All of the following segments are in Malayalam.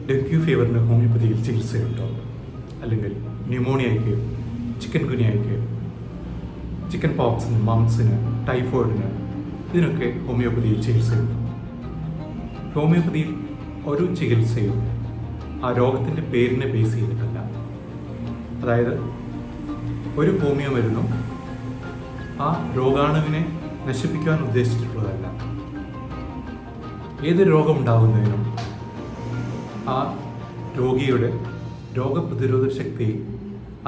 ഡെങ്കു ഫീവറിന് ഹോമിയോപ്പതിയിൽ ചികിത്സയുണ്ടോ? അല്ലെങ്കിൽ ന്യൂമോണിയയ്ക്ക്, ചിക്കൻ ഗുനിയയ്ക്ക്, ചിക്കൻ പോക്സിന്, മംസിന്, ടൈഫോയിഡിന് ഇതിനൊക്കെ ഹോമിയോപ്പതിയിൽ ചികിത്സയുണ്ട്. ഹോമിയോപ്പതിയിൽ ഒരു ചികിത്സയും ആ രോഗത്തിൻ്റെ പേരിനെ ബേസ് ചെയ്തിട്ടല്ല. അതായത് ഒരു ഹോമിയോ മരുന്നും ആ രോഗാണുവിനെ നശിപ്പിക്കാൻ ഉദ്ദേശിച്ചിട്ടുള്ളതല്ല. ഏത് രോഗമുണ്ടാകുന്നതിനും ആ രോഗിയുടെ രോഗപ്രതിരോധ ശക്തി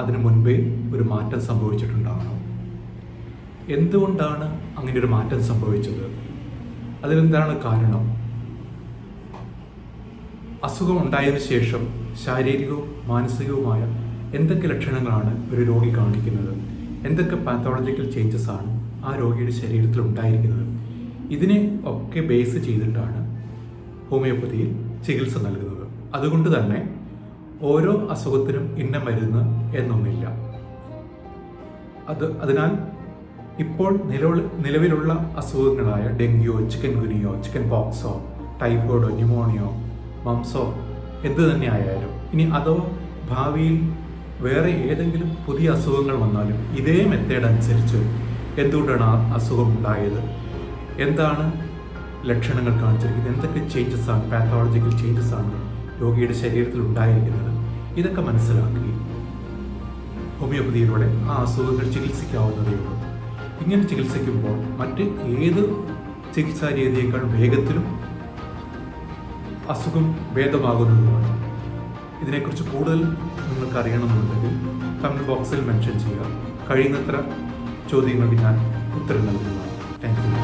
അതിനു മുൻപേ ഒരു മാറ്റം സംഭവിച്ചിട്ടുണ്ടാകണം. എന്തുകൊണ്ടാണ് അങ്ങനെ ഒരു മാറ്റം സംഭവിച്ചത്? അതിലെന്താണ് കാരണം? അസുഖം ഉണ്ടായതിനു ശേഷം ശാരീരികവും മാനസികവുമായ എന്തൊക്കെ ലക്ഷണങ്ങളാണ് ഒരു രോഗി കാണിക്കുന്നത്? എന്തൊക്കെ പാത്തോളജിക്കൽ ചേഞ്ചസ് ആണ് ആ രോഗിയുടെ ശരീരത്തിൽ ഉണ്ടായിരിക്കുന്നത്? ഇതിനെ ഒക്കെ ബേസ് ചെയ്തിട്ടാണ് ഹോമിയോപ്പതിയിൽ ചികിത്സ നൽകുന്നത്. അതുകൊണ്ട് തന്നെ ഓരോ അസുഖത്തിനും ഇന്ന മരുന്ന് എന്നൊന്നില്ല. അതിനാൽ ഇപ്പോൾ നിലവിലുള്ള അസുഖങ്ങളായ ഡെങ്കിയോ, ചിക്കൻ ഗുനിയോ, ചിക്കൻ പോക്സോ, ടൈഫോയിഡോ, ന്യൂമോണിയോ, മംസോ എന്ത് തന്നെ ആയാലും, ഇനി അതോ ഭാവിയിൽ വേറെ ഏതെങ്കിലും പുതിയ അസുഖങ്ങൾ വന്നാലും ഇതേ മെത്തേഡ് അനുസരിച്ച് എന്തുകൊണ്ടാണ് ആ അസുഖം ഉണ്ടായത്, എന്താണ് ലക്ഷണങ്ങൾ കാണിച്ചിരിക്കുന്നത്, എന്തൊക്കെ ചേഞ്ചസ് ആണ്, പാത്തോളജിക്കൽ ചേഞ്ചസ് ആണ് രോഗിയുടെ ശരീരത്തിൽ ഉണ്ടായിരിക്കുന്നത്, ഇതൊക്കെ മനസ്സിലാക്കി ഹോമിയോപ്പതിയിലൂടെ ആ അസുഖങ്ങൾ ചികിത്സിക്കാവുന്നതേ ഉള്ളൂ. ഇങ്ങനെ ചികിത്സിക്കുമ്പോൾ മറ്റ് ഏത് ചികിത്സാ രീതിയേക്കാൾ വേഗത്തിലും അസുഖം ഭേദമാകുന്നതുമാണ്. ഇതിനെക്കുറിച്ച് കൂടുതൽ നിങ്ങൾക്ക് അറിയണമെന്നുണ്ടെങ്കിൽ കമൻറ്റ് ബോക്സിൽ മെൻഷൻ ചെയ്യുക. കഴിയുന്നത്ര ചോദ്യങ്ങൾക്ക് ഞാൻ ഉത്തരം നൽകുന്നതാണ്. Thank you.